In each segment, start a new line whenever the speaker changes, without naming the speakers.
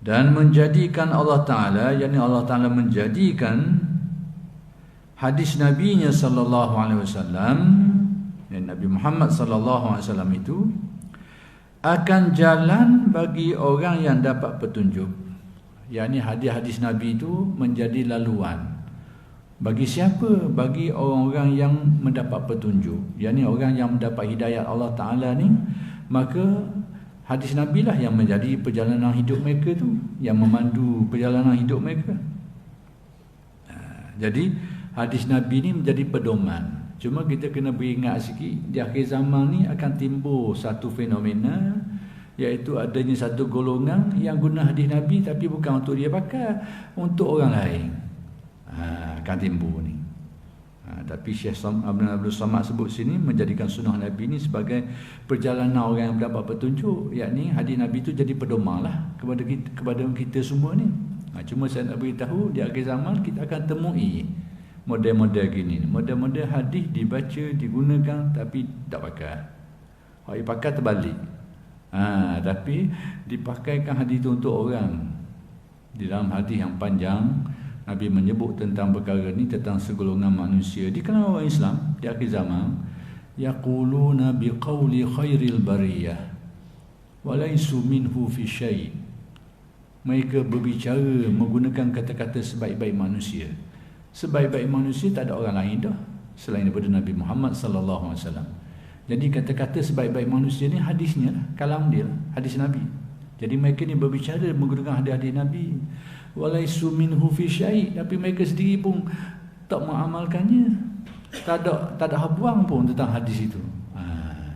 Dan menjadikan Allah Ta'ala, yakni Allah Ta'ala menjadikan hadis Nabi-Nya sallallahu alaihi wasallam, yang Nabi Muhammad sallallahu alaihi wasallam itu akan jalan bagi orang yang dapat petunjuk. Yakni hadis-hadis Nabi itu menjadi laluan. Bagi siapa? Bagi orang-orang yang mendapat petunjuk. Yakni orang yang mendapat hidayat Allah Ta'ala ni, maka hadis Nabi lah yang menjadi perjalanan hidup mereka tu, yang memandu perjalanan hidup mereka. Jadi hadis Nabi ni menjadi pedoman. Cuma kita kena beringat sikit, di akhir zaman ni akan timbul satu fenomena, iaitu adanya satu golongan yang guna hadis Nabi tapi bukan untuk dia pakai, untuk orang lain. Akan timbul ni. Tapi Syekh Abdul Samad sebut sini menjadikan sunnah Nabi ni sebagai perjalanan orang yang mendapat petunjuk, yakni hadis Nabi tu jadi pedoman lah kepada kita semua ni. Cuma saya nak beritahu, di akhir zaman kita akan temui model-model gini, model-model hadis dibaca, digunakan tapi tak pakai. Hak pakai terbalik. Tapi dipakaikan hadis itu untuk orang. Di dalam hadis yang panjang, Nabi menyebut tentang perkara ni, tentang segolongan manusia di kalangan orang Islam di akhir zaman, yaquluna biqauli khairil bariyah wa laysu minhu fi syai'. Mereka berbicara menggunakan kata-kata sebaik-baik manusia. Sebaik-baik manusia tak ada orang lain dah selain daripada Nabi Muhammad sallallahu alaihi wasallam. Jadi kata-kata sebaik-baik manusia ni hadisnya lah, kalam dia lah, hadis Nabi. Jadi mereka ni berbicara menggunakan hadis-hadis Nabi. Walaisu minhu fi syai', tapi mereka sendiri pun tak mengamalkannya. Tak ada habuang pun tentang hadis itu.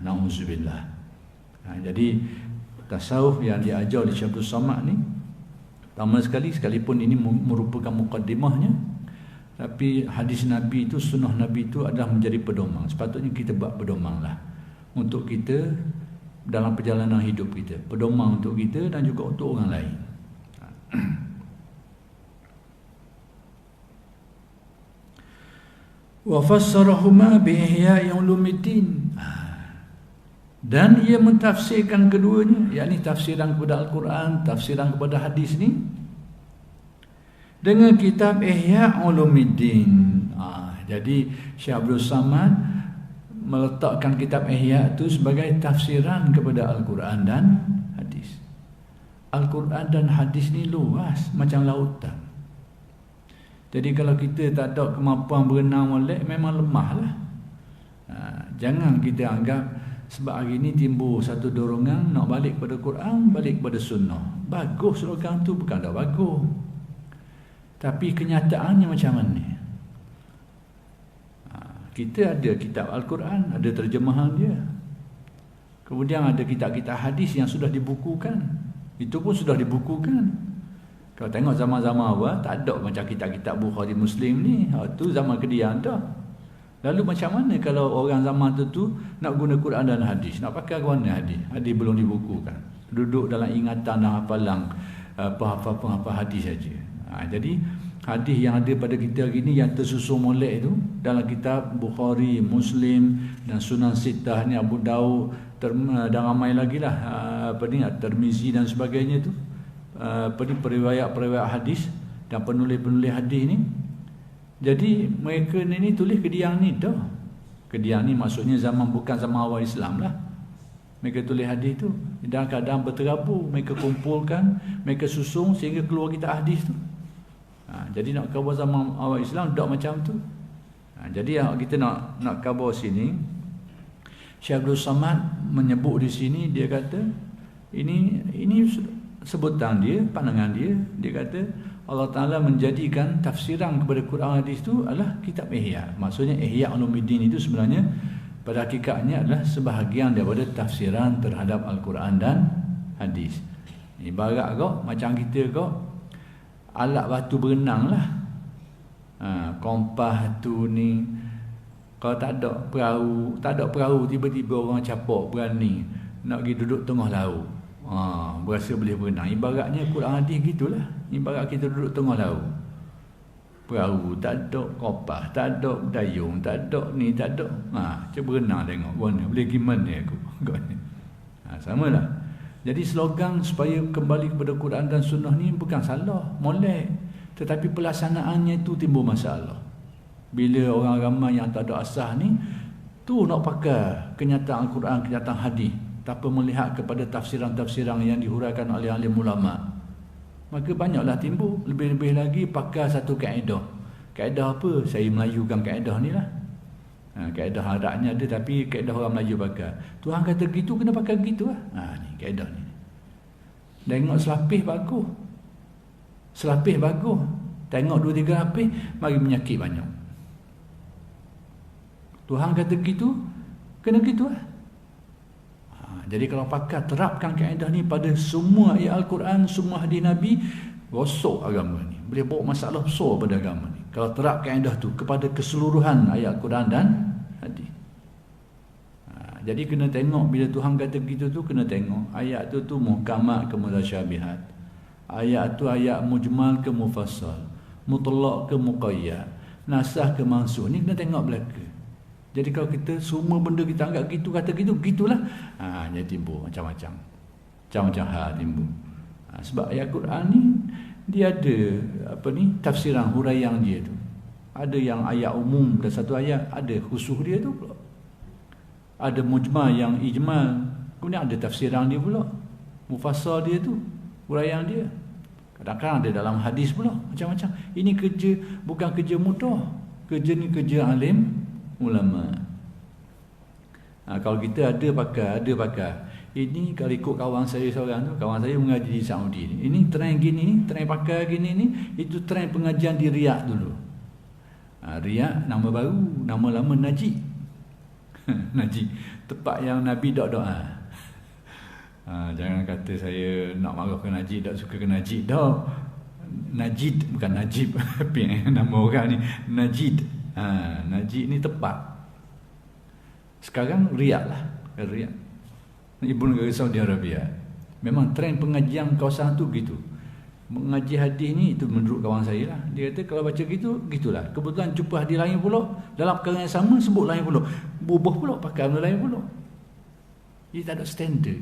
Nauzubillah. Jadi tasawuf yang diajar oleh Syekh Abdul Samad ni, pertama sekali, sekalipun ini merupakan mukaddimahnya, tapi hadis Nabi itu, sunnah Nabi itu adalah menjadi pedoman. Sepatutnya kita buat pedoman lah untuk kita dalam perjalanan hidup kita, pedoman untuk kita dan juga untuk orang lain. Wa fassarahuma bi ihya'i ulumuddin, dan ia mentafsirkan keduanya, yakni tafsiran kepada Al-Quran, tafsiran kepada hadis ni dengan kitab Ihya' Ulumuddin. Jadi Syekh Abdul Samad meletakkan kitab Ihya' itu sebagai tafsiran kepada Al-Quran dan hadis. Al-Quran dan hadis ni luas macam lautan. Jadi kalau kita tak ada kemampuan berenang molek, memang lemah lah. Jangan kita anggap sebab hari ni timbul satu dorongan nak balik pada Quran, balik pada sunnah. Bagus slogan tu, bukan tak bagus. Tapi kenyataannya macam mana? Kita ada kitab Al-Quran, ada terjemahan dia. Kemudian ada kitab-kitab hadis yang sudah dibukukan. Itu pun sudah dibukukan. Kalau tengok zaman-zaman awal, tak ada macam kitab-kitab Bukhari Muslim ni. Itu zaman Qadian dah. Lalu macam mana kalau orang zaman tu nak guna Quran dan hadis? Nak pakai ke mana hadis? Hadis belum dibukukan. Duduk dalam ingatan dan hafalan penghafal hadis saja. Jadi hadis yang ada pada kita hari ni yang tersusun molek itu dalam kitab Bukhari, Muslim dan Sunan Sittah ni, Abu Daud dan ramai lagi lah, Tirmizi dan sebagainya tu. Periwayat-periwayat hadis dan penulis-penulis hadis ni. Jadi mereka ni tulis Qadian ni dah. Qadian ni maksudnya zaman, bukan zaman awal Islam lah. Mereka tulis hadis tu dalam keadaan berterabur, mereka kumpulkan, mereka susun sehingga keluar kitab hadis tu. Jadi nak khabar zaman awal Islam tak macam tu. Jadi kita nak khabar sini, Syekh Abdul Samad menyebut di sini, dia kata ini sebutan dia, pandangan dia. Dia kata Allah Ta'ala menjadikan tafsiran kepada Quran hadis itu adalah kitab Ihya. Maksudnya Ihya' Ulumuddin itu sebenarnya pada hakikatnya adalah sebahagian daripada tafsiran terhadap Al-Quran dan hadis. Ibarat kau macam kita kau alat batu berenang lah. Kompas tu ni, kalau tak ada perahu, tiba-tiba orang capak berani nak pergi duduk tengah laut, berasa boleh berenang. Ibaratnya Quran hadis gitulah. Ibarat kita duduk tengah laut, perahu tak ada, kompas tak ada, dayung tak ada, ni tak ada. Cuba berenang tengok mana boleh gimana aku. Samalah. Jadi slogan supaya kembali kepada Quran dan Sunnah ni bukan salah, molek. Tetapi pelaksanaannya itu timbul masalah. Bila orang ramai yang tak ada asas ni, tu nak pakai kenyataan Al-Quran, kenyataan hadis, tanpa melihat kepada tafsiran-tafsiran yang dihuraikan oleh alim ulama. Maka banyaklah timbul. Lebih-lebih lagi pakai satu kaedah. Kaedah apa? Saya melayukan kaedah ni lah. Kaedah Arabnya ada, tapi kaedah orang Melayu pakai. Tuhan kata gitu, kena pakai gitu lah. Ni kaedah ni. Tengok selapis bagus. Selapis bagus. Tengok 2-3 lapis, mari menyakit banyak. Tuhan kata gitu, kena gitu lah. Jadi kalau pakai, terapkan kaedah ni pada semua ayat Al-Quran, semua hadis Nabi, rosok agama ni. Boleh bawa masalah besar pada agama ni. Kalau terap kaedah tu kepada keseluruhan ayat Al-Quran dan hadis. Jadi kena tengok bila Tuhan kata gitu tu, kena tengok ayat tu muhkamat ke mutasyabihat. Ayat tu ayat mujmal ke mufassal, mutlaq ke muqayyad, nasah ke mansukh. Ni kena tengok belaka. Jadi kalau kita semua benda kita anggap gitu, kata gitu, gitulah. Jadi timbul macam-macam. Macam-macam hal timbul. Sebab ayat Quran ni dia ada tafsiran huraian dia tu. Ada yang ayat umum dan satu ayat ada khusus dia tu pula. Ada mujmal yang ijmal, kemudian ada tafsiran dia pula. Mufassal dia tu, huraian dia. Kadang-kadang ada dalam hadis pula, macam-macam. Ini kerja bukan kerja mudah. Kerja ni kerja alim ulama. Kalau kita ada pakai. Ini kalau ikut kawan saya seorang tu, kawan saya mengaji di Saudi ni. Ini trend gini, trend pakai gini ni, itu trend pengajian di Riyadh dulu. Riyadh nama baru, nama lama Najib. Najib, tempat yang Nabi doa. Jangan kata saya nak marah ke Najib, tak suka ke Najib. Tak. Najid bukan Najib. Nama orang ni Najid. Najib ni tempat. Sekarang Riyadh lah. Riyadh, ibu negara Saudi Arabia. Memang trend pengajian kawasan tu gitu. Mengaji hadis ni, itu menurut kawan saya lah. Dia kata kalau baca gitu, gitulah. Kebetulan jumpa hadis lain pula, dalam perkara yang sama sebut lain pula. Berubah pula, pakai benda lain pula. Dia tak ada standard.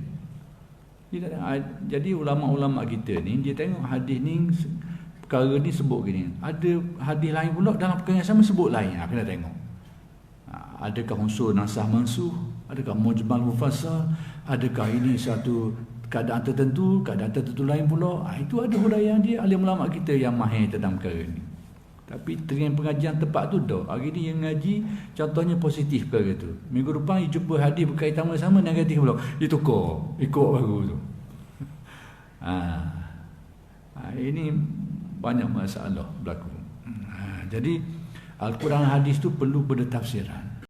Jadi ulama-ulama kita ni, dia tengok hadis ni, perkara ni sebut gini. Ada hadis lain pula dalam perkara yang sama sebut lain. Kena tengok. Adakah unsur nasah mansuh? Adakah mujmal mufassal? Adakah ini satu keadaan tertentu lain pula? Itu ada huraian dia, alim ulama kita yang mahir tentang perkara ni. Tapi dengan pengajian tepat tu dah. Hari ni yang ngaji contohnya positif perkara tu. Minggu depan jumpa hadis berkaitan sama negatif pula. Dia tukar, ikut baru tu. Ini banyak masalah berlaku. Jadi Al-Quran hadis tu perlu bertafsiran.